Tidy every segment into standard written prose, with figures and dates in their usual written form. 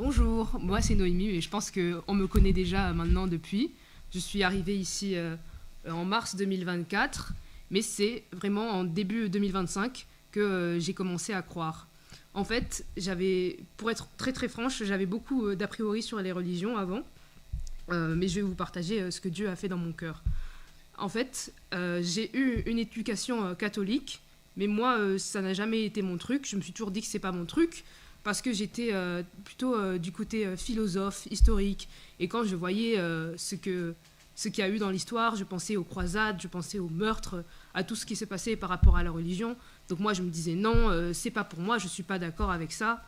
Bonjour, moi c'est Noémie et je pense qu'on me connaît déjà maintenant depuis. Je suis arrivée ici en mars 2024, mais c'est vraiment en début 2025 que j'ai commencé à croire. En fait, pour être très très franche, j'avais beaucoup d'a priori sur les religions avant, mais je vais vous partager ce que Dieu a fait dans mon cœur. En fait, j'ai eu une éducation catholique, mais moi, ça n'a jamais été mon truc. Je me suis toujours dit que c'est pas mon truc, parce que j'étais plutôt du côté philosophe, historique. Et quand je voyais ce qu'il y a eu dans l'histoire, je pensais aux croisades, je pensais aux meurtres, à tout ce qui s'est passé par rapport à la religion. Donc moi, je me disais non, c'est pas pour moi, je suis pas d'accord avec ça.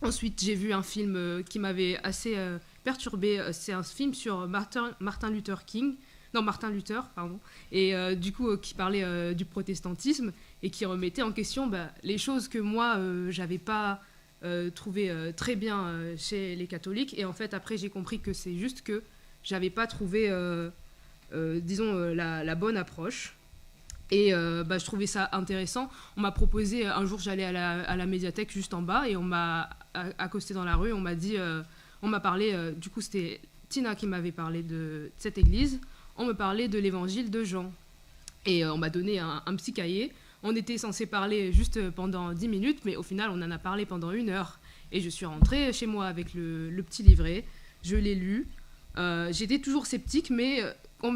Ensuite, j'ai vu un film qui m'avait assez perturbée. C'est un film sur Martin Luther King. Non, Martin Luther, pardon. Et du coup, qui parlait du protestantisme et qui remettait en question les choses que moi, j'avais pas trouvé très bien chez les catholiques. Et en fait, après, j'ai compris que c'est juste que j'avais pas trouvé, la bonne approche. Et je trouvais ça intéressant. On m'a proposé, un jour j'allais à la médiathèque juste en bas et on m'a accosté dans la rue, on m'a parlé, du coup c'était Tina qui m'avait parlé de cette église, on me parlait de l'évangile de Jean. Et on m'a donné un petit cahier. On était censé parler juste pendant 10 minutes, mais au final on en a parlé pendant 1 heure. Et je suis rentrée chez moi avec le petit livret, je l'ai lu. J'étais toujours sceptique, mais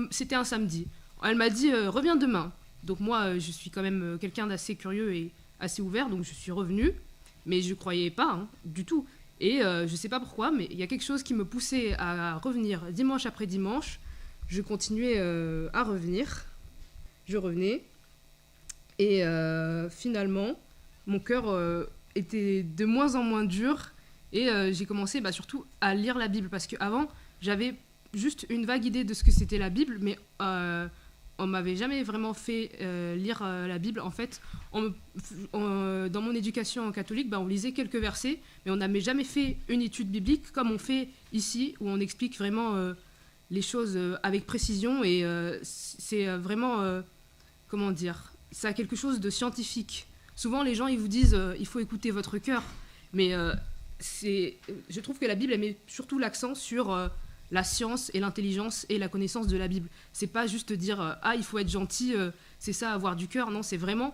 c'était un samedi. Elle m'a dit reviens demain. Donc moi, je suis quand même quelqu'un d'assez curieux et assez ouvert, donc je suis revenue, mais je ne croyais pas du tout. Et je ne sais pas pourquoi, mais il y a quelque chose qui me poussait à revenir dimanche après dimanche. Je continuais à revenir, je revenais, et finalement, mon cœur était de moins en moins dur, et j'ai commencé surtout à lire la Bible, parce qu'avant, j'avais juste une vague idée de ce que c'était la Bible, mais on m'avait jamais vraiment fait lire la Bible. En fait, dans mon éducation catholique, on lisait quelques versets, mais on n'a jamais fait une étude biblique comme on fait ici, où on explique vraiment les choses avec précision. Et c'est vraiment, comment dire, ça a quelque chose de scientifique. Souvent, les gens, ils vous disent il faut écouter votre cœur. Mais je trouve que la Bible, elle met surtout l'accent sur la science et l'intelligence et la connaissance de la Bible. C'est pas juste dire il faut être gentil, c'est ça, avoir du cœur. Non, c'est vraiment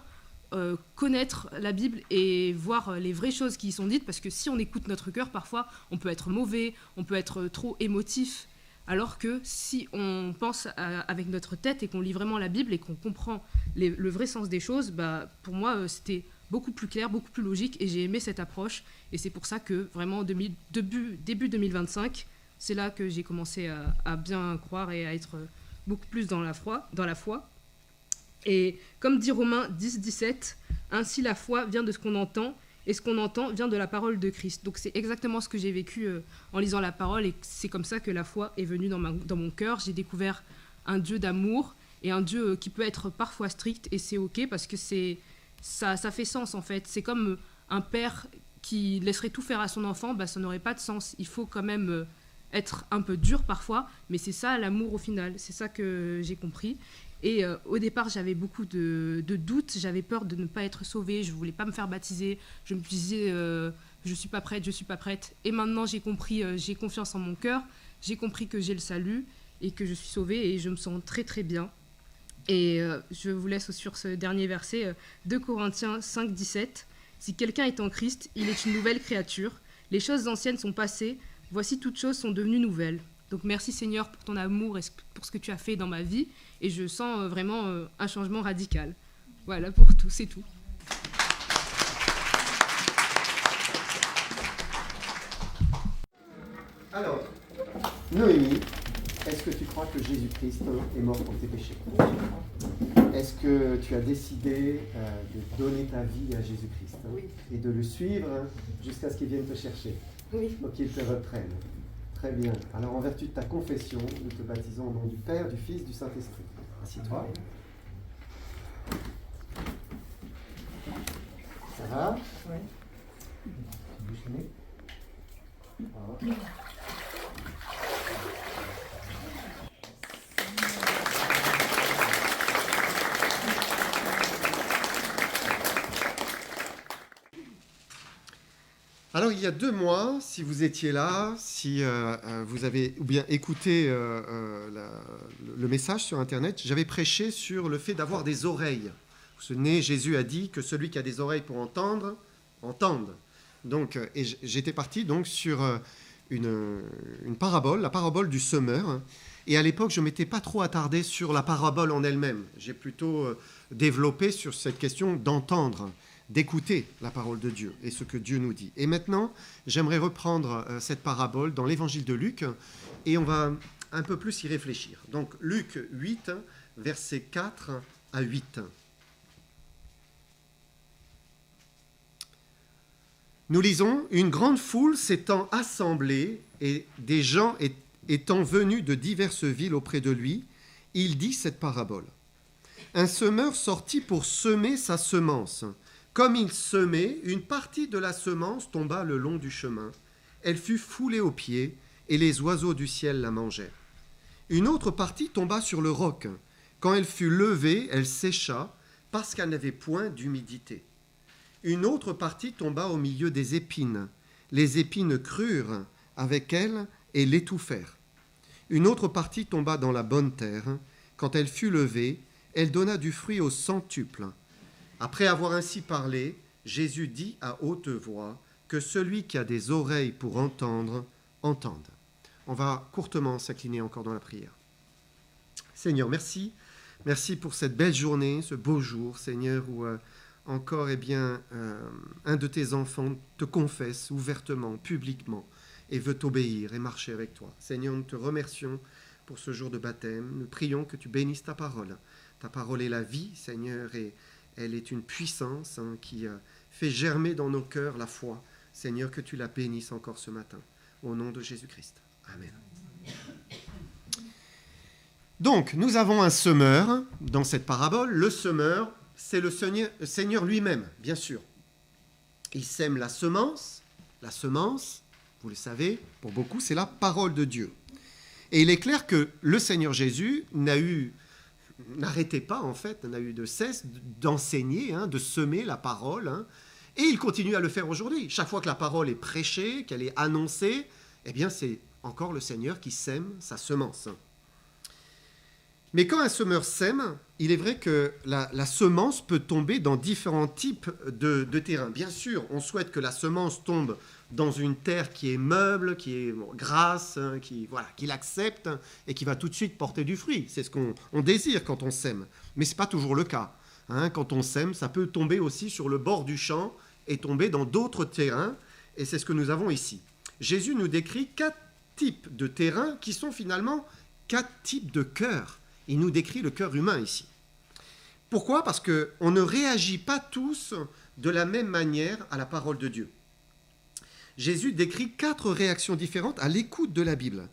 connaître la Bible et voir les vraies choses qui y sont dites, parce que si on écoute notre cœur, parfois on peut être mauvais, on peut être trop émotif, alors que si on pense avec notre tête et qu'on lit vraiment la Bible et qu'on comprend le vrai sens des choses, pour moi c'était beaucoup plus clair, beaucoup plus logique, et j'ai aimé cette approche. Et c'est pour ça que vraiment début 2025, c'est là que j'ai commencé à bien croire et à être beaucoup plus dans la foi. Et comme dit Romains 10-17, ainsi la foi vient de ce qu'on entend, et ce qu'on entend vient de la parole de Christ. Donc c'est exactement ce que j'ai vécu en lisant la parole, et c'est comme ça que la foi est venue dans mon cœur. J'ai découvert un Dieu d'amour, et un Dieu qui peut être parfois strict, et c'est ok, parce que ça fait sens en fait. C'est comme un père qui laisserait tout faire à son enfant, ça n'aurait pas de sens. Il faut quand même être un peu dur parfois, mais c'est ça l'amour au final. C'est ça que j'ai compris. Et au départ, j'avais beaucoup de doutes, j'avais peur de ne pas être sauvée, je ne voulais pas me faire baptiser, je me disais je suis pas prête. Et maintenant j'ai compris, j'ai confiance en mon cœur, j'ai compris que j'ai le salut et que je suis sauvée, et je me sens très très bien. Et je vous laisse sur ce dernier verset, 2 Corinthiens 5-17. Si quelqu'un est en Christ, il est une nouvelle créature. Les choses anciennes sont passées, voici toutes choses sont devenues nouvelles. Donc merci Seigneur pour ton amour et pour ce que tu as fait dans ma vie. Et je sens vraiment un changement radical. Voilà pour tout, c'est tout. Alors, Noémie, est-ce que tu crois que Jésus-Christ est mort pour tes péchés? Est-ce que tu as décidé de donner ta vie à Jésus-Christ Oui. Et de le suivre jusqu'à ce qu'il vienne te chercher? Oui. Donc qu'il te reprenne. Très bien. Alors en vertu de ta confession, nous te baptisons au nom du Père, du Fils, du Saint-Esprit. Assieds-toi. Ça va? Oui. Bouge le nez. Voilà. Alors, il y a 2 mois, si vous étiez là, si vous avez ou bien écouté le message sur Internet, j'avais prêché sur le fait d'avoir des oreilles. Vous vous souvenez, Jésus a dit que celui qui a des oreilles pour entendre, entende. Donc, et j'étais parti donc sur une parabole, la parabole du semeur. Et à l'époque, je ne m'étais pas trop attardé sur la parabole en elle-même. J'ai plutôt développé sur cette question d'entendre, d'écouter la parole de Dieu et ce que Dieu nous dit. Et maintenant, j'aimerais reprendre cette parabole dans l'évangile de Luc et on va un peu plus y réfléchir. Donc Luc 8, versets 4 à 8. Nous lisons « Une grande foule s'étant assemblée et des gens étant venus de diverses villes auprès de lui, il dit cette parabole. Un semeur sortit pour semer sa semence. Comme il semait, une partie de la semence tomba le long du chemin. Elle fut foulée aux pieds, et les oiseaux du ciel la mangèrent. Une autre partie tomba sur le roc. Quand elle fut levée, elle sécha, parce qu'elle n'avait point d'humidité. Une autre partie tomba au milieu des épines. Les épines crurent avec elle et l'étouffèrent. Une autre partie tomba dans la bonne terre. Quand elle fut levée, elle donna du fruit au centuple. Après avoir ainsi parlé, Jésus dit à haute voix que celui qui a des oreilles pour entendre, entende. On va courtement s'incliner encore dans la prière. Seigneur, merci. Merci pour cette belle journée, ce beau jour, Seigneur, où encore un de tes enfants te confesse ouvertement, publiquement, et veut t'obéir et marcher avec toi. Seigneur, nous te remercions pour ce jour de baptême. Nous prions que tu bénisses ta parole. Ta parole est la vie, Seigneur, et elle est une puissance qui fait germer dans nos cœurs la foi. Seigneur, que tu la bénisses encore ce matin. Au nom de Jésus-Christ. Amen. Donc, nous avons un semeur dans cette parabole. Le semeur, c'est le Seigneur lui-même, bien sûr. Il sème la semence. La semence, vous le savez, pour beaucoup, c'est la parole de Dieu. Et il est clair que le Seigneur Jésus n'arrêtait pas, en fait, n'a eu de cesse d'enseigner, de semer la parole. Et il continue à le faire aujourd'hui. Chaque fois que la parole est prêchée, qu'elle est annoncée, eh bien, c'est encore le Seigneur qui sème sa semence. Mais quand un semeur sème, il est vrai que la semence peut tomber dans différents types de terrains. Bien sûr, on souhaite que la semence tombe dans une terre qui est meuble, qui est grasse, qui l'accepte et qui va tout de suite porter du fruit. C'est ce qu'on désire quand on sème. Mais ce n'est pas toujours le cas. Quand on sème, ça peut tomber aussi sur le bord du champ et tomber dans d'autres terrains. Et c'est ce que nous avons ici. Jésus nous décrit 4 types de terrains qui sont finalement 4 types de cœurs. Il nous décrit le cœur humain ici. Pourquoi ? Parce qu'on ne réagit pas tous de la même manière à la parole de Dieu. Jésus décrit 4 réactions différentes à l'écoute de la Bible.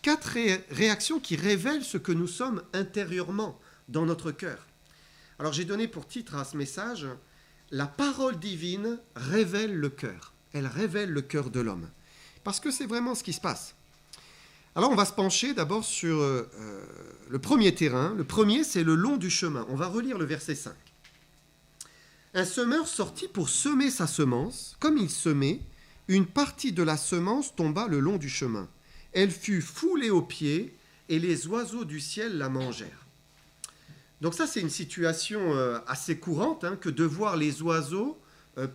4 réactions qui révèlent ce que nous sommes intérieurement dans notre cœur. Alors j'ai donné pour titre à ce message « La parole divine révèle le cœur ». Elle révèle le cœur de l'homme. Parce que c'est vraiment ce qui se passe. Alors on va se pencher d'abord sur le premier terrain. Le premier, c'est le long du chemin. On va relire le verset 5. Un semeur sortit pour semer sa semence. Comme il semait, une partie de la semence tomba le long du chemin. Elle fut foulée aux pieds et les oiseaux du ciel la mangèrent. Donc ça, c'est une situation assez courante que de voir les oiseaux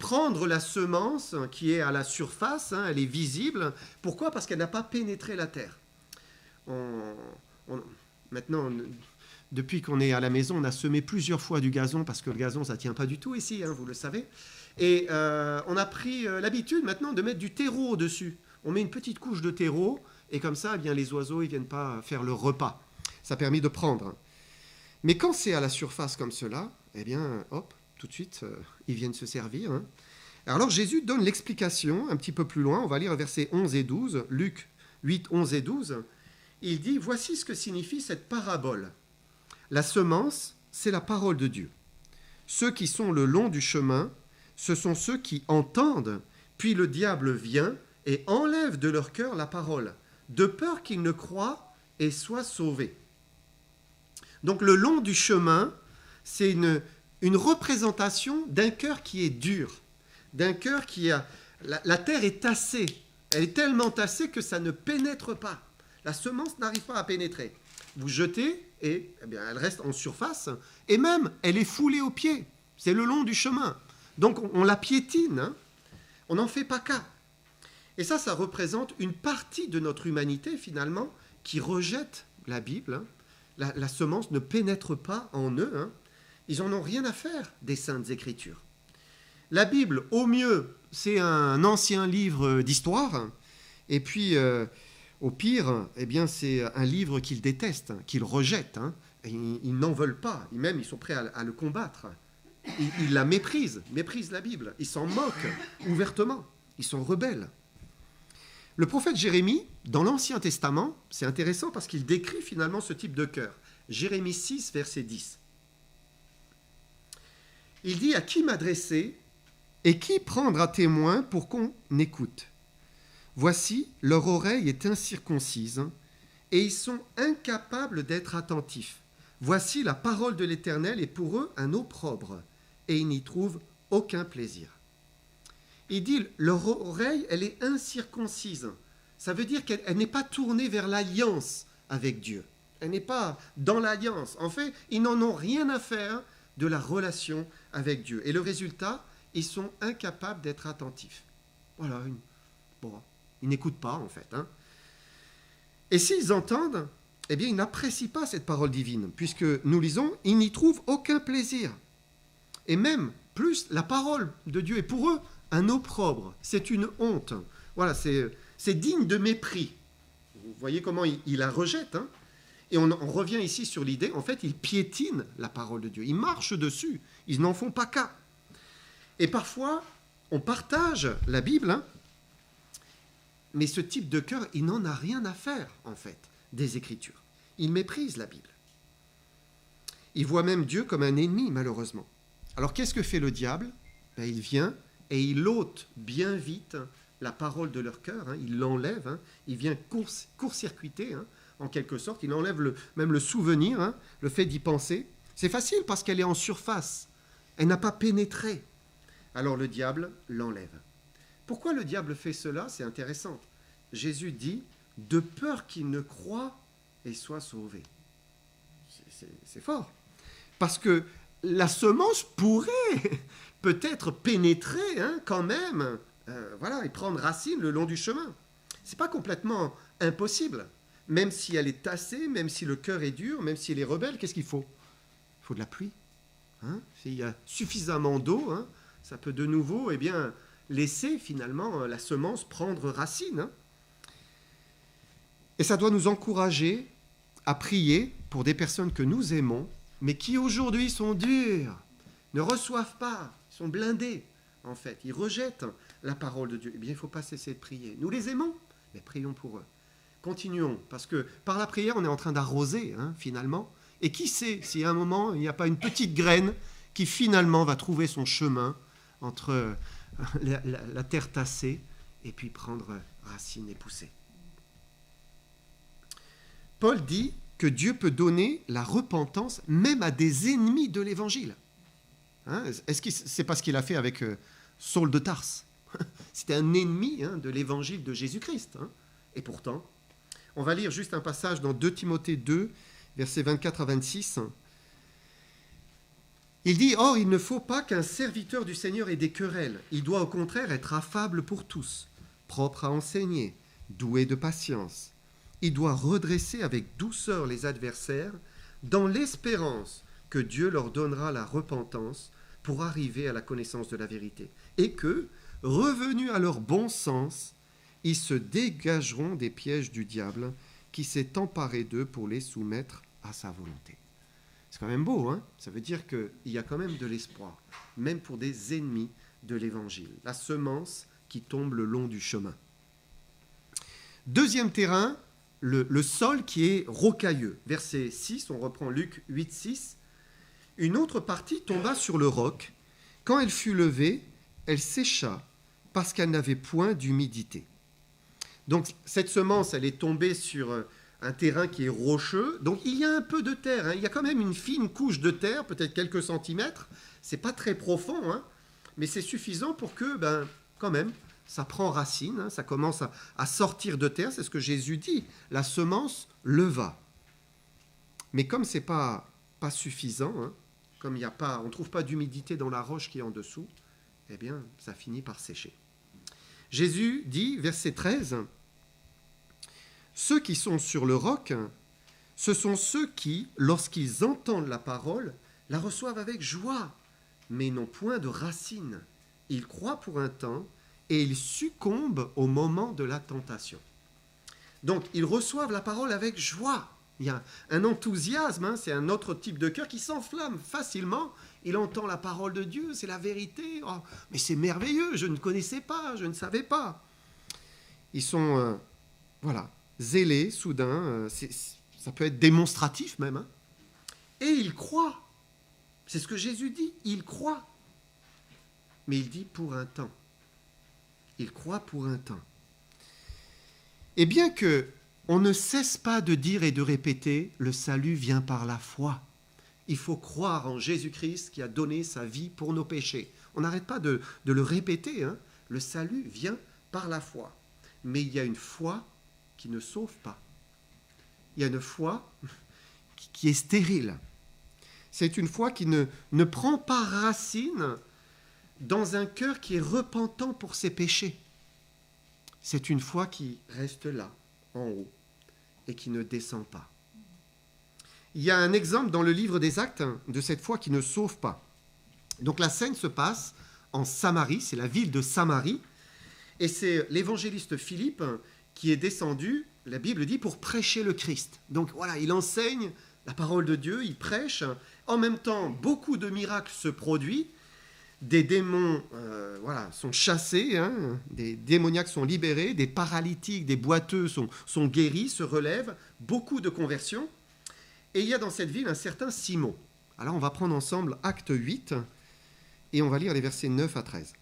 prendre la semence qui est à la surface, elle est visible. Pourquoi ? Parce qu'elle n'a pas pénétré la terre. Maintenant, depuis qu'on est à la maison, on a semé plusieurs fois du gazon parce que le gazon, ça ne tient pas du tout ici, vous le savez. Et on a pris l'habitude maintenant de mettre du terreau au-dessus. On met une petite couche de terreau et comme ça, les oiseaux ne viennent pas faire leur repas. Ça permet de prendre. Mais quand c'est à la surface comme cela, hop, tout de suite, ils viennent se servir. Alors Jésus donne l'explication un petit peu plus loin. On va lire versets 11 et 12, Luc 8, 11 et 12. Il dit « Voici ce que signifie cette parabole. La semence, c'est la parole de Dieu. Ceux qui sont le long du chemin, ce sont ceux qui entendent, puis le diable vient et enlève de leur cœur la parole, de peur qu'ils ne croient et soient sauvés. » Donc le long du chemin, c'est une représentation d'un cœur qui est dur, d'un cœur qui a la terre est tassée. Elle est tellement tassée que ça ne pénètre pas. La semence n'arrive pas à pénétrer. Vous jetez et eh bien, elle reste en surface. Et même, elle est foulée aux pieds. C'est le long du chemin. Donc, on la piétine. Hein. On n'en fait pas cas. Et ça représente une partie de notre humanité, finalement, qui rejette la Bible. Hein. La semence ne pénètre pas en eux. Hein. Ils n'en ont rien à faire des Saintes Écritures. La Bible, au mieux, c'est un ancien livre d'histoire. Et puis, au pire, eh bien, c'est un livre qu'ils détestent, qu'ils rejettent. Hein. Ils n'en veulent pas. Même, ils sont prêts à le combattre. Ils la méprisent la Bible. Ils s'en moquent ouvertement. Ils sont rebelles. Le prophète Jérémie, dans l'Ancien Testament, c'est intéressant parce qu'il décrit finalement ce type de cœur. Jérémie 6, verset 10. Il dit « À qui m'adresser et qui prendre à témoin pour qu'on écoute ? Voici, leur oreille est incirconcise et ils sont incapables d'être attentifs. Voici, la parole de l'Éternel est pour eux un opprobre et ils n'y trouvent aucun plaisir. » Il dit, leur oreille, elle est incirconcise. Ça veut dire qu'elle n'est pas tournée vers l'alliance avec Dieu. Elle n'est pas dans l'alliance. En fait, ils n'en ont rien à faire de la relation avec Dieu. Et le résultat, ils sont incapables d'être attentifs. Voilà, ils n'écoutent pas, en fait. Hein. Et s'ils entendent, eh bien, ils n'apprécient pas cette parole divine, puisque nous lisons, ils n'y trouvent aucun plaisir. Et même plus, la parole de Dieu est pour eux un opprobre, c'est une honte. Voilà, c'est digne de mépris. Vous voyez comment il la rejette. Hein. Et on revient ici sur l'idée, en fait, ils piétinent la parole de Dieu. Ils marchent dessus. Ils n'en font pas cas. Et parfois, on partage la Bible, hein, mais ce type de cœur, il n'en a rien à faire, en fait, des Écritures. Il méprise la Bible. Il voit même Dieu comme un ennemi, malheureusement. Alors, qu'est-ce que fait le diable ? Ben, il vient et il ôte bien vite la parole de leur cœur, hein, il l'enlève, hein, il vient court-circuiter, hein, en quelque sorte, il enlève même le souvenir, hein, le fait d'y penser. C'est facile parce qu'elle est en surface, elle n'a pas pénétré. Alors le diable l'enlève. Pourquoi le diable fait cela ? C'est intéressant. Jésus dit, de peur qu'il ne croie et soit sauvé. C'est fort. Parce que la semence pourrait peut-être pénétrer hein, quand même, et prendre racine le long du chemin. Ce n'est pas complètement impossible. Même si elle est tassée, même si le cœur est dur, même si elle est rebelle, qu'est-ce qu'il faut ? Il faut de la pluie. Hein ? S'il y a suffisamment d'eau, hein, ça peut de nouveau laisser finalement la semence prendre racine. Hein. Et ça doit nous encourager à prier pour des personnes que nous aimons, mais qui aujourd'hui sont dures, ne reçoivent pas, sont blindés, en fait. Ils rejettent la parole de Dieu. Eh bien, il ne faut pas cesser de prier. Nous les aimons, mais prions pour eux. Continuons, parce que par la prière, on est en train d'arroser, hein, finalement. Et qui sait si à un moment, il n'y a pas une petite graine qui finalement va trouver son chemin entre la terre tassée et puis prendre racine et pousser. Paul dit que Dieu peut donner la repentance même à des ennemis de l'Évangile. Hein, est-ce que c'est pas ce qu'il a fait avec Saul de Tarse ? C'était un ennemi de l'Évangile de Jésus-Christ. Hein. Et pourtant, on va lire juste un passage dans 2 Timothée 2, versets 24 à 26. Il dit « Or, il ne faut pas qu'un serviteur du Seigneur ait des querelles. Il doit au contraire être affable pour tous, propre à enseigner, doué de patience. Il doit redresser avec douceur les adversaires, dans l'espérance que Dieu leur donnera la repentance pour arriver à la connaissance de la vérité. Et que, revenus à leur bon sens, ils se dégageront des pièges du diable qui s'est emparé d'eux pour les soumettre à sa volonté. » C'est quand même beau, hein ? Ça veut dire qu'il y a quand même de l'espoir, même pour des ennemis de l'Évangile. La semence qui tombe le long du chemin. Deuxième terrain, le sol qui est rocailleux. Verset 6, on reprend Luc 8, 6. Une autre partie tomba sur le roc. Quand elle fut levée, elle sécha parce qu'elle n'avait point d'humidité. Donc cette semence, elle est tombée sur un terrain qui est rocheux. Donc il y a un peu de terre. Hein. Il y a quand même une fine couche de terre, peut-être quelques centimètres. C'est pas très profond, hein, mais c'est suffisant pour que, quand même, ça prend racine, hein, ça commence à sortir de terre, c'est ce que Jésus dit, la semence leva. Mais comme ce n'est pas suffisant, hein, comme on ne trouve pas d'humidité dans la roche qui est en dessous, eh bien, ça finit par sécher. Jésus dit, verset 13, « Ceux qui sont sur le roc, ce sont ceux qui, lorsqu'ils entendent la parole, la reçoivent avec joie, mais n'ont point de racine. Ils croient pour un temps et ils succombent au moment de la tentation. » Donc, ils reçoivent la parole avec joie. Il y a un enthousiasme, hein, c'est un autre type de cœur qui s'enflamme facilement. Il entend la parole de Dieu, c'est la vérité. Oh, mais c'est merveilleux, je ne connaissais pas, je ne savais pas. Ils sont, zélés, soudain, ça peut être démonstratif même. Hein. Et ils croient. C'est ce que Jésus dit, ils croient. Mais il dit pour un temps. Ils croient pour un temps. Et bien que on ne cesse pas de dire et de répéter, le salut vient par la foi. Il faut croire en Jésus-Christ qui a donné sa vie pour nos péchés. On n'arrête pas de le répéter, hein. Le salut vient par la foi. Mais il y a une foi qui ne sauve pas. Il y a une foi qui est stérile. C'est une foi qui ne prend pas racine dans un cœur qui est repentant pour ses péchés. C'est une foi qui reste là, en haut, et qui ne descend pas. Il y a un exemple dans le livre des Actes de cette foi qui ne sauve pas. Donc la scène se passe en Samarie, c'est la ville de Samarie, et c'est l'évangéliste Philippe qui est descendu, la Bible dit, pour prêcher le Christ. Donc voilà, il enseigne la parole de Dieu, il prêche. En même temps, beaucoup de miracles se produisent. Des démons sont chassés, hein, des démoniaques sont libérés, des paralytiques, des boiteux sont guéris, se relèvent, beaucoup de conversions. Et il y a dans cette ville un certain Simon. Alors on va prendre ensemble Acte 8 et on va lire les versets 9 à 13.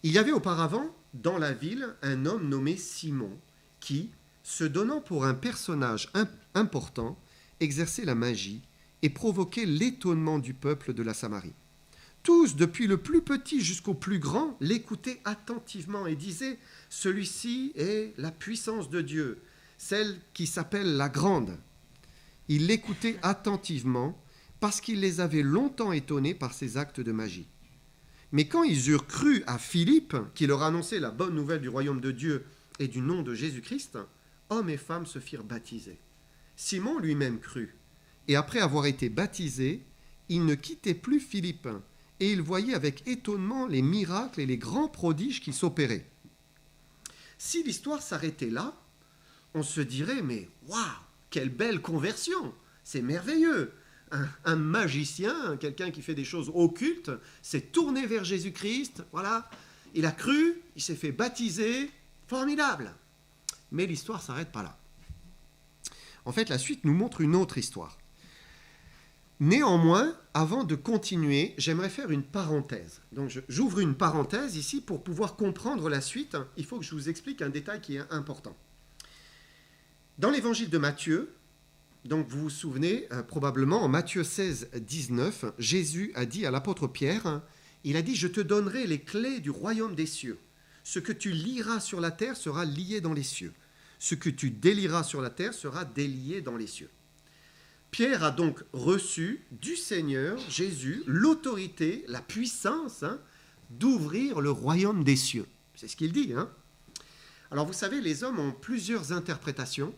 Il y avait auparavant dans la ville un homme nommé Simon qui, se donnant pour un personnage important, exerçait la magie et provoquait l'étonnement du peuple de la Samarie. Tous, depuis le plus petit jusqu'au plus grand, l'écoutaient attentivement et disaient « Celui-ci est la puissance de Dieu, celle qui s'appelle la Grande. » Ils l'écoutaient attentivement parce qu'il les avait longtemps étonnés par ses actes de magie. Mais quand ils eurent cru à Philippe, qui leur annonçait la bonne nouvelle du royaume de Dieu et du nom de Jésus-Christ, hommes et femmes se firent baptiser. Simon lui-même crut. Et après avoir été baptisé, il ne quittait plus Philippe, et il voyait avec étonnement les miracles et les grands prodiges qui s'opéraient. Si l'histoire s'arrêtait là, on se dirait, mais waouh, quelle belle conversion, c'est merveilleux. Un magicien, quelqu'un qui fait des choses occultes, s'est tourné vers Jésus-Christ, voilà, il a cru, il s'est fait baptiser, formidable. Mais l'histoire ne s'arrête pas là. En fait, la suite nous montre une autre histoire. Néanmoins, avant de continuer, j'aimerais faire une parenthèse. Donc, j'ouvre une parenthèse ici pour pouvoir comprendre la suite. Il faut que je vous explique un détail qui est important. Dans l'évangile de Matthieu, donc vous vous souvenez probablement en Matthieu 16, 19, Jésus a dit à l'apôtre Pierre, il a dit « Je te donnerai les clés du royaume des cieux. Ce que tu lieras sur la terre sera lié dans les cieux. Ce que tu délieras sur la terre sera délié dans les cieux. » Pierre a donc reçu du Seigneur Jésus l'autorité, la puissance d'ouvrir le royaume des cieux. C'est ce qu'il dit. Alors vous savez, les hommes ont plusieurs interprétations.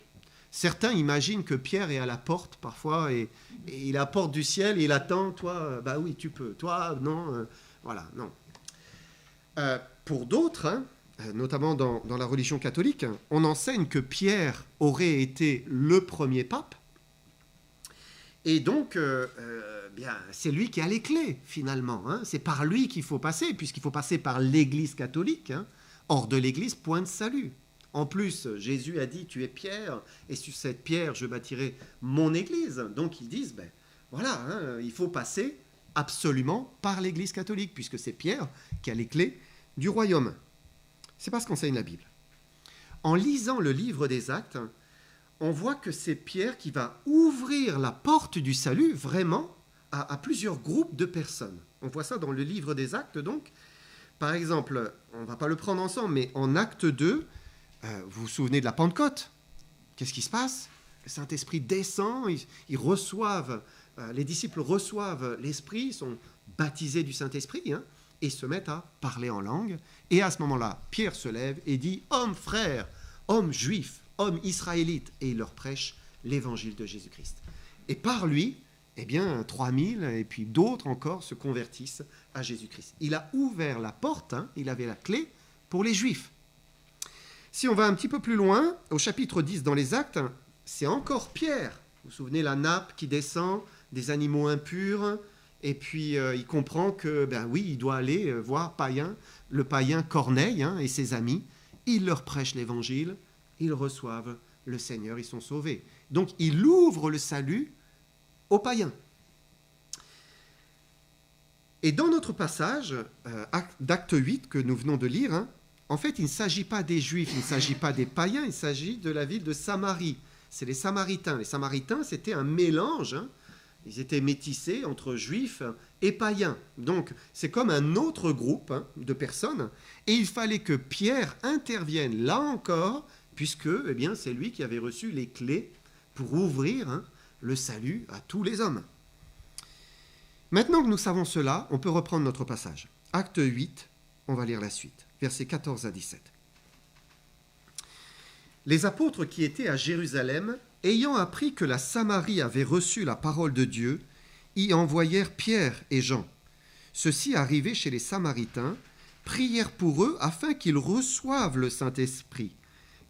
Certains imaginent que Pierre est à la porte parfois et il est à la porte du ciel et il attend. Toi, bah oui, tu peux. Toi, non. Voilà, non. Pour d'autres, notamment dans la religion catholique, on enseigne que Pierre aurait été le premier pape. Et donc, c'est lui qui a les clés, finalement. C'est par lui qu'il faut passer, puisqu'il faut passer par l'Église catholique. Hors de l'Église, point de salut. En plus, Jésus a dit, tu es Pierre, et sur cette pierre, je bâtirai mon Église. Donc, ils disent, il faut passer absolument par l'Église catholique, puisque c'est Pierre qui a les clés du royaume. C'est pas ce qu'enseigne la Bible. En lisant le livre des Actes, on voit que c'est Pierre qui va ouvrir la porte du salut vraiment à plusieurs groupes de personnes. On voit ça dans le livre des Actes, donc. Par exemple, on ne va pas le prendre ensemble, mais en acte 2, vous vous souvenez de la Pentecôte? Qu'est-ce qui se passe? Le Saint-Esprit descend, ils reçoivent, les disciples reçoivent l'Esprit, sont baptisés du Saint-Esprit, hein, et se mettent à parler en langue. Et à ce moment-là, Pierre se lève et dit « Hommes frères, hommes juifs, hommes israélites », et il leur prêche l'évangile de Jésus-Christ. Et par lui, eh bien, 3000 et puis d'autres encore se convertissent à Jésus-Christ. Il a ouvert la porte, hein, il avait la clé pour les Juifs. Si on va un petit peu plus loin, au chapitre 10 dans les Actes, c'est encore Pierre. Vous vous souvenez la nappe qui descend, des animaux impurs, et puis il comprend que, ben oui, il doit aller voir le païen Corneille, hein, et ses amis. Il leur prêche l'évangile, ils reçoivent le Seigneur, ils sont sauvés. Donc il ouvre le salut aux païens. Et dans notre passage d'Acte 8 que nous venons de lire, hein, en fait, il ne s'agit pas des Juifs, il ne s'agit pas des païens, il s'agit de la ville de Samarie. C'est les Samaritains. Les Samaritains, c'était un mélange, hein, ils étaient métissés entre Juifs et païens. Donc, c'est comme un autre groupe, hein, de personnes, et il fallait que Pierre intervienne là encore, puisque eh bien, c'est lui qui avait reçu les clés pour ouvrir, hein, le salut à tous les hommes. Maintenant que nous savons cela, on peut reprendre notre passage. Acte 8, on va lire la suite, versets 14 à 17. Les apôtres qui étaient à Jérusalem, ayant appris que la Samarie avait reçu la parole de Dieu, y envoyèrent Pierre et Jean. Ceux-ci, arrivés chez les Samaritains, prièrent pour eux afin qu'ils reçoivent le Saint-Esprit,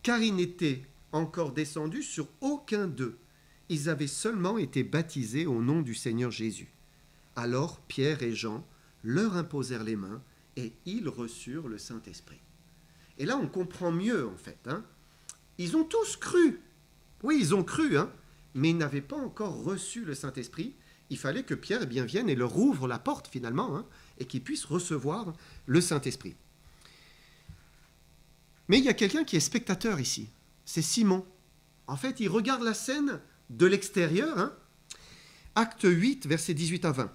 car il n'était encore descendu sur aucun d'eux. Ils avaient seulement été baptisés au nom du Seigneur Jésus. Alors Pierre et Jean leur imposèrent les mains et ils reçurent le Saint-Esprit. Et là, on comprend mieux, en fait. Hein. Ils ont tous cru. Oui, ils ont cru, hein, mais ils n'avaient pas encore reçu le Saint-Esprit. Il fallait que Pierre eh bien, vienne et leur ouvre la porte, finalement, hein, et qu'ils puissent recevoir le Saint-Esprit. Mais il y a quelqu'un qui est spectateur ici. C'est Simon. En fait, il regarde la scène de l'extérieur. Hein. Acte 8, versets 18 à 20.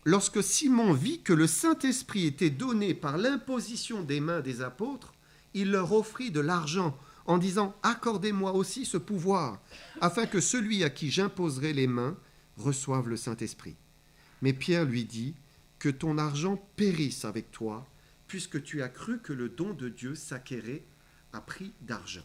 Lorsque Simon vit que le Saint-Esprit était donné par l'imposition des mains des apôtres, il leur offrit de l'argent en disant « Accordez-moi aussi ce pouvoir, afin que celui à qui j'imposerai les mains reçoive le Saint-Esprit. » Mais Pierre lui dit « Que ton argent périsse avec toi, puisque tu as cru que le don de Dieu s'acquérait à prix d'argent. »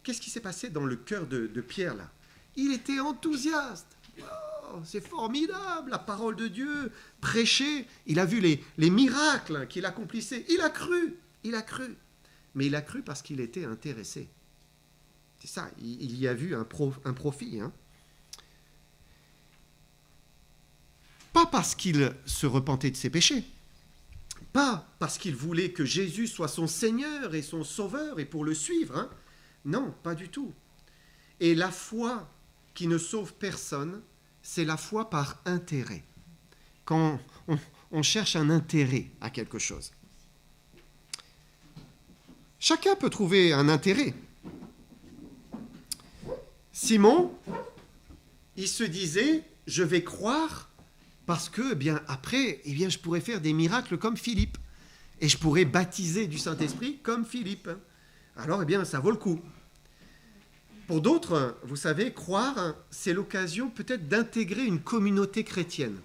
Qu'est-ce qui s'est passé dans le cœur de Pierre là? Il était enthousiaste. Oh, c'est formidable, la parole de Dieu, prêchée. Il a vu les miracles qu'il accomplissait. Il a cru. Mais il a cru parce qu'il était intéressé. C'est ça, il y a vu un profit. Hein. Pas parce qu'il se repentait de ses péchés. Pas parce qu'il voulait que Jésus soit son Seigneur et son Sauveur et pour le suivre. Hein. Non, pas du tout. Et la foi qui ne sauve personne, c'est la foi par intérêt. Quand on cherche un intérêt à quelque chose. Chacun peut trouver un intérêt. Simon, il se disait, je vais croire parce que, eh bien, après, eh bien, je pourrais faire des miracles comme Philippe. Et je pourrais baptiser du Saint-Esprit comme Philippe. Alors, eh bien, ça vaut le coup. Pour d'autres, vous savez, croire, c'est l'occasion peut-être d'intégrer une communauté chrétienne.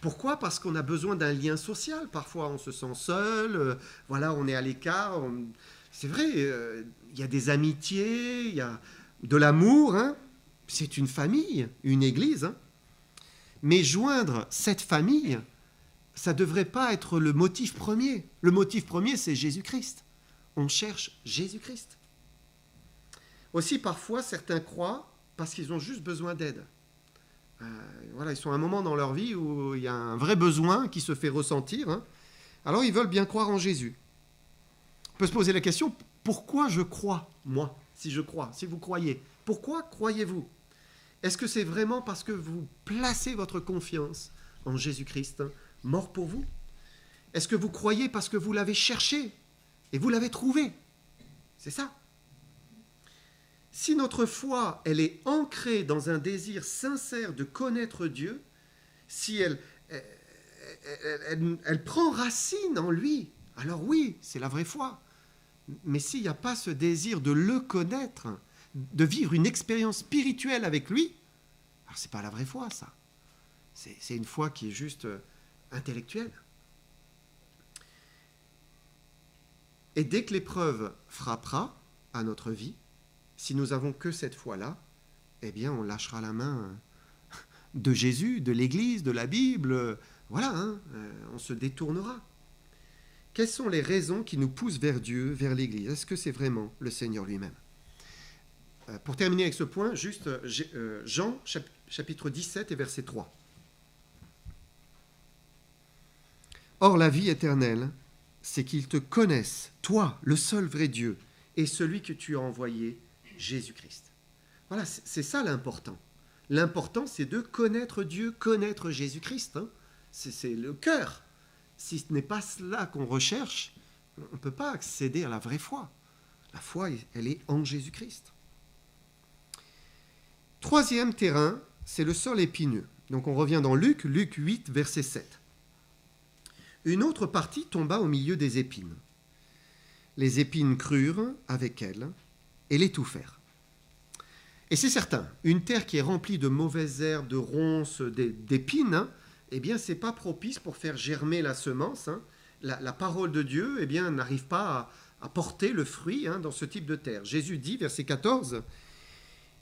Pourquoi? Parce qu'on a besoin d'un lien social. Parfois, on se sent seul, voilà, on est à l'écart. C'est vrai, il y a des amitiés, il y a de l'amour. Hein. C'est une famille, une église. Hein. Mais joindre cette famille, ça ne devrait pas être le motif premier. Le motif premier, c'est Jésus-Christ. On cherche Jésus-Christ. Aussi, parfois, certains croient parce qu'ils ont juste besoin d'aide. Voilà, ils sont à un moment dans leur vie où il y a un vrai besoin qui se fait ressentir. Hein. Alors, ils veulent bien croire en Jésus. On peut se poser la question, pourquoi je crois, moi, si je crois, si vous croyez? Pourquoi croyez-vous? Est-ce que c'est vraiment parce que vous placez votre confiance en Jésus-Christ, hein, mort pour vous? Est-ce que vous croyez parce que vous l'avez cherché et vous l'avez trouvé? C'est ça. Si notre foi, elle est ancrée dans un désir sincère de connaître Dieu, si elle prend racine en lui, alors oui, c'est la vraie foi. Mais s'il n'y a pas ce désir de le connaître, de vivre une expérience spirituelle avec lui, alors ce n'est pas la vraie foi, ça. C'est une foi qui est juste intellectuelle. Et dès que l'épreuve frappera à notre vie, si nous n'avons que cette foi-là, eh bien, on lâchera la main de Jésus, de l'Église, de la Bible. Voilà, on se détournera. Quelles sont les raisons qui nous poussent vers Dieu, vers l'Église? Est-ce que c'est vraiment le Seigneur lui-même? Pour terminer avec ce point, juste Jean, chapitre 17 et verset 3. Or, la vie éternelle, c'est qu'ils te connaissent, toi, le seul vrai Dieu, et celui que tu as envoyé, Jésus-Christ. Voilà, c'est ça l'important. L'important, c'est de connaître Dieu, connaître Jésus-Christ. C'est le cœur. Si ce n'est pas cela qu'on recherche, on ne peut pas accéder à la vraie foi. La foi, elle est en Jésus-Christ. Troisième terrain, c'est le sol épineux. Donc on revient dans Luc 8, verset 7. Une autre partie tomba au milieu des épines. Les épines crurent avec elles et l'étouffèrent. Et c'est certain, une terre qui est remplie de mauvaises herbes, de ronces, d'épines, eh bien, ce n'est pas propice pour faire germer la semence. La parole de Dieu, eh bien, n'arrive pas à porter le fruit dans ce type de terre. Jésus dit, verset 14,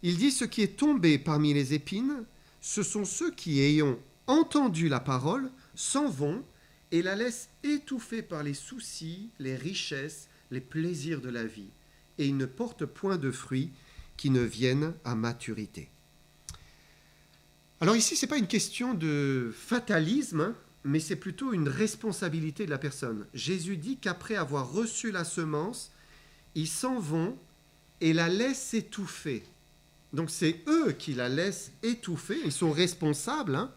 il dit, ce qui est tombé parmi les épines, ce sont ceux qui, ayant entendu la parole, s'en vont et la laissent étouffer par les soucis, les richesses, les plaisirs de la vie. Et ils ne portent point de fruits qui ne viennent à maturité. Alors ici, ce n'est pas une question de fatalisme, mais c'est plutôt une responsabilité de la personne. Jésus dit qu'après avoir reçu la semence, ils s'en vont et la laissent étouffer. Donc c'est eux qui la laissent étouffer, ils sont responsables.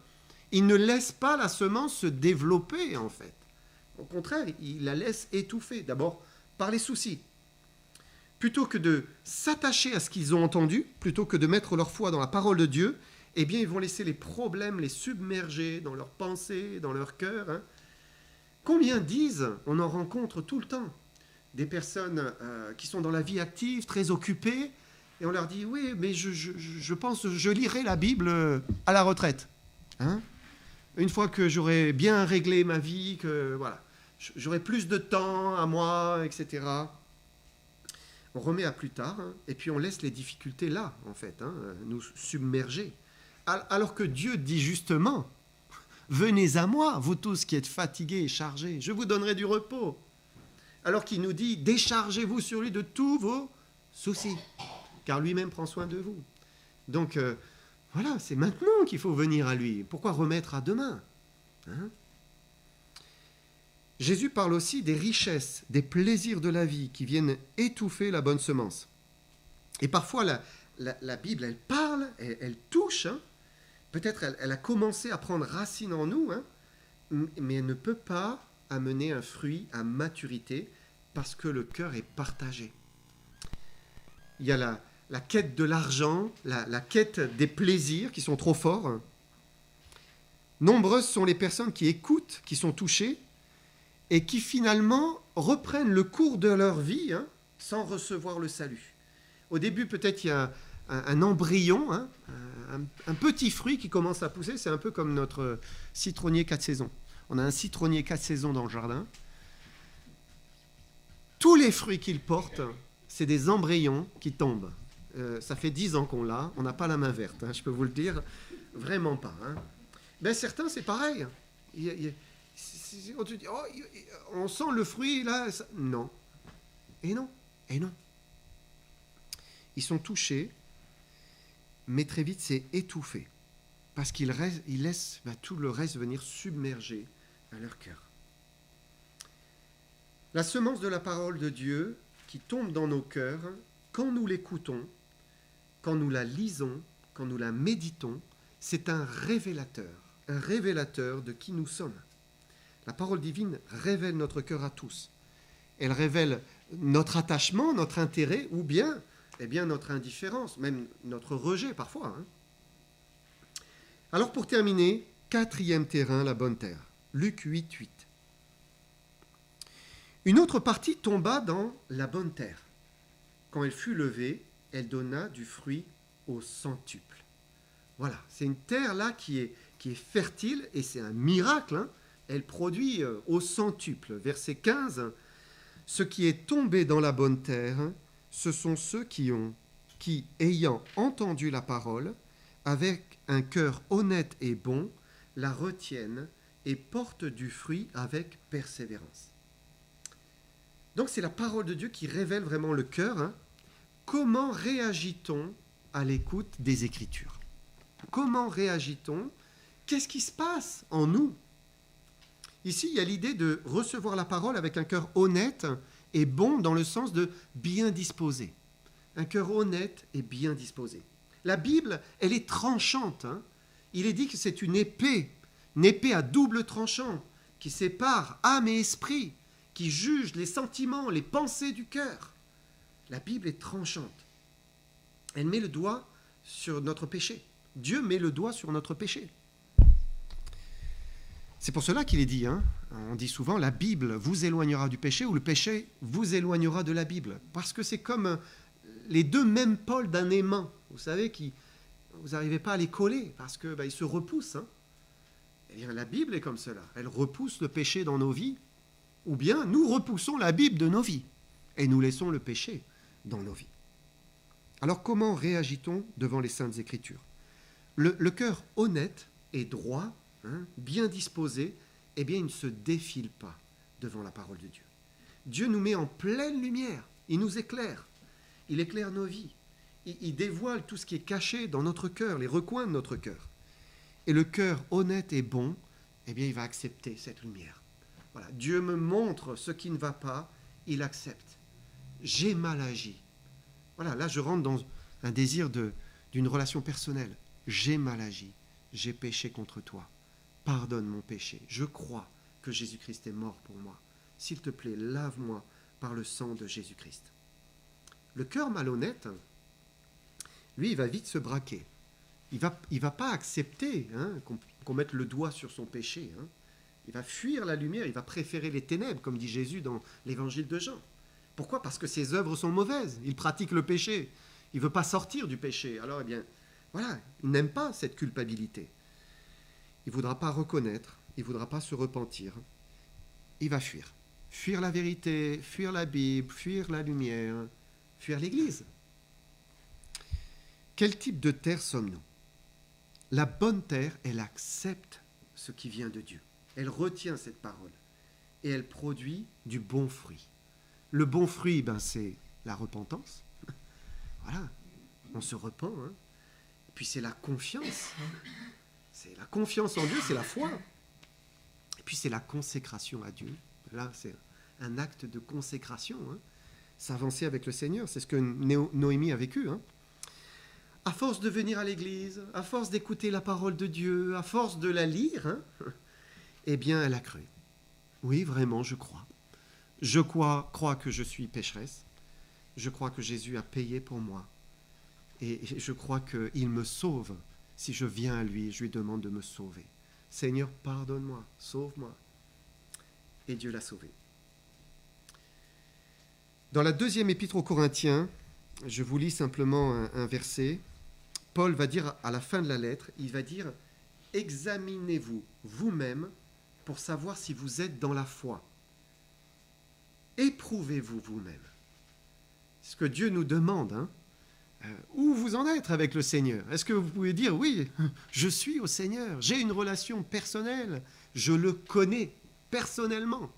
Ils ne laissent pas la semence se développer, en fait. Au contraire, ils la laissent étouffer, d'abord par les soucis. Plutôt que de s'attacher à ce qu'ils ont entendu, plutôt que de mettre leur foi dans la parole de Dieu, eh bien, ils vont laisser les problèmes les submerger dans leurs pensées, dans leur cœur. Combien disent, on en rencontre tout le temps, des personnes qui sont dans la vie active, très occupées, et on leur dit, oui, mais je pense, je lirai la Bible à la retraite. Une fois que j'aurai bien réglé ma vie, que voilà, j'aurai plus de temps à moi, etc. On remet à plus tard, et puis on laisse les difficultés là, en fait, nous submerger. Alors que Dieu dit justement, venez à moi, vous tous qui êtes fatigués et chargés, je vous donnerai du repos. Alors qu'il nous dit, déchargez-vous sur lui de tous vos soucis, car lui-même prend soin de vous. Donc, voilà, c'est maintenant qu'il faut venir à lui. Pourquoi remettre à demain? Jésus parle aussi des richesses, des plaisirs de la vie qui viennent étouffer la bonne semence. Et parfois, la Bible, elle parle, elle touche. Peut-être elle a commencé à prendre racine en nous, mais elle ne peut pas amener un fruit à maturité parce que le cœur est partagé. Il y a la quête de l'argent, la quête des plaisirs qui sont trop forts. Nombreuses sont les personnes qui écoutent, qui sont touchées, et qui finalement reprennent le cours de leur vie sans recevoir le salut. Au début, peut-être il y a un embryon, un petit fruit qui commence à pousser. C'est un peu comme notre citronnier 4 saisons. On a un citronnier 4 saisons dans le jardin. Tous les fruits qu'il porte, c'est des embryons qui tombent. Ça fait 10 ans qu'on l'a, on n'a pas la main verte, je peux vous le dire, vraiment pas. Ben, certains, c'est pareil. On te dit, oh, on sent le fruit, là. Ça... Non. Et non. Et non. Ils sont touchés, mais très vite, c'est étouffé. Parce qu'ils laissent tout le reste venir submerger à leur cœur. La semence de la parole de Dieu qui tombe dans nos cœurs, quand nous l'écoutons, quand nous la lisons, quand nous la méditons, c'est un révélateur de qui nous sommes. La parole divine révèle notre cœur à tous. Elle révèle notre attachement, notre intérêt, ou bien, notre indifférence, même notre rejet parfois. Alors pour terminer, 4e terrain, la bonne terre. Luc 8, 8. Une autre partie tomba dans la bonne terre. Quand elle fut levée, elle donna du fruit au centuple. Voilà, c'est une terre là qui est fertile et c'est un miracle. Hein. Elle produit au centuple. Verset 15, ce qui est tombé dans la bonne terre, ce sont ceux qui, ayant entendu la parole, avec un cœur honnête et bon, la retiennent et portent du fruit avec persévérance. Donc c'est la parole de Dieu qui révèle vraiment le cœur. Hein. Comment réagit-on à l'écoute des Écritures? Comment réagit-on? Qu'est-ce qui se passe en nous? Ici, il y a l'idée de recevoir la parole avec un cœur honnête et bon dans le sens de bien disposé. Un cœur honnête et bien disposé. La Bible, elle est tranchante. Hein. Il est dit que c'est une épée à double tranchant qui sépare âme et esprit, qui juge les sentiments, les pensées du cœur. La Bible est tranchante. Elle met le doigt sur notre péché. Dieu met le doigt sur notre péché. C'est pour cela qu'il est dit, hein, on dit souvent, la Bible vous éloignera du péché ou le péché vous éloignera de la Bible. Parce que c'est comme les deux mêmes pôles d'un aimant, vous savez, vous n'arrivez pas à les coller parce qu'ils se repoussent. Hein. Eh bien, la Bible est comme cela. Elle repousse le péché dans nos vies, ou bien nous repoussons la Bible de nos vies et nous laissons le péché dans nos vies. Alors comment réagit-on devant les Saintes Écritures? Le cœur honnête et droit, hein, bien disposé, eh bien, il ne se défile pas devant la parole de Dieu. Dieu nous met en pleine lumière, il nous éclaire, il éclaire nos vies, il dévoile tout ce qui est caché dans notre cœur, les recoins de notre cœur. Et le cœur honnête et bon, eh bien, il va accepter cette lumière. Voilà, Dieu me montre ce qui ne va pas, il accepte. J'ai mal agi. Voilà, là je rentre dans un désir d'une relation personnelle. J'ai mal agi, j'ai péché contre toi. Pardonne mon péché. Je crois que Jésus-Christ est mort pour moi. S'il te plaît, lave-moi par le sang de Jésus-Christ. Le cœur malhonnête, lui, il va vite se braquer. Il va pas accepter hein, qu'on mette le doigt sur son péché. Hein. Il va fuir la lumière, il va préférer les ténèbres, comme dit Jésus dans l'évangile de Jean. Pourquoi? Parce que ses œuvres sont mauvaises. Il pratique le péché. Il ne veut pas sortir du péché. Alors, eh bien, voilà, il n'aime pas cette culpabilité. Il ne voudra pas reconnaître, il ne voudra pas se repentir. Il va fuir. Fuir la vérité, fuir la Bible, fuir la lumière, fuir l'Église. Quel type de terre sommes-nous? La bonne terre, elle accepte ce qui vient de Dieu. Elle retient cette parole et elle produit du bon fruit. Le bon fruit, c'est la repentance. Voilà, on se repent. Hein. Et puis c'est la confiance. C'est la confiance en Dieu, c'est la foi. Et puis c'est la consécration à Dieu. Là, c'est un acte de consécration. Hein. S'avancer avec le Seigneur, c'est ce que Noémie a vécu. Hein. À force de venir à l'église, à force d'écouter la parole de Dieu, à force de la lire, hein, eh bien, elle a cru. Oui, vraiment, je crois. Je crois que je suis pécheresse. Je crois que Jésus a payé pour moi. Et je crois qu'il me sauve. Si je viens à lui, je lui demande de me sauver. Seigneur, pardonne-moi, sauve-moi. Et Dieu l'a sauvé. Dans la deuxième épître aux Corinthiens, je vous lis simplement un verset. Paul va dire à la fin de la lettre, il va dire « Examinez-vous vous-même pour savoir si vous êtes dans la foi. Éprouvez-vous vous-même. » C'est ce que Dieu nous demande. Hein. Où vous en êtes avec le Seigneur? Est-ce que vous pouvez dire « Oui, je suis au Seigneur, j'ai une relation personnelle, je le connais personnellement »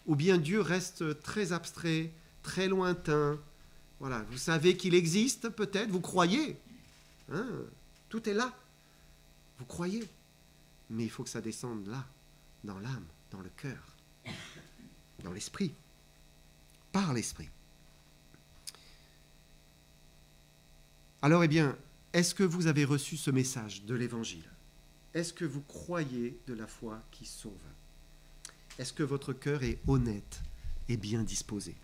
ou bien Dieu reste très abstrait, très lointain. Voilà, vous savez qu'il existe peut-être, vous croyez. Hein, tout est là. Vous croyez. Mais il faut que ça descende là, dans l'âme, dans le cœur, dans l'esprit, par l'esprit. Alors, eh bien, est-ce que vous avez reçu ce message de l'Évangile? Est-ce que vous croyez de la foi qui sauve? Est-ce que votre cœur est honnête et bien disposé?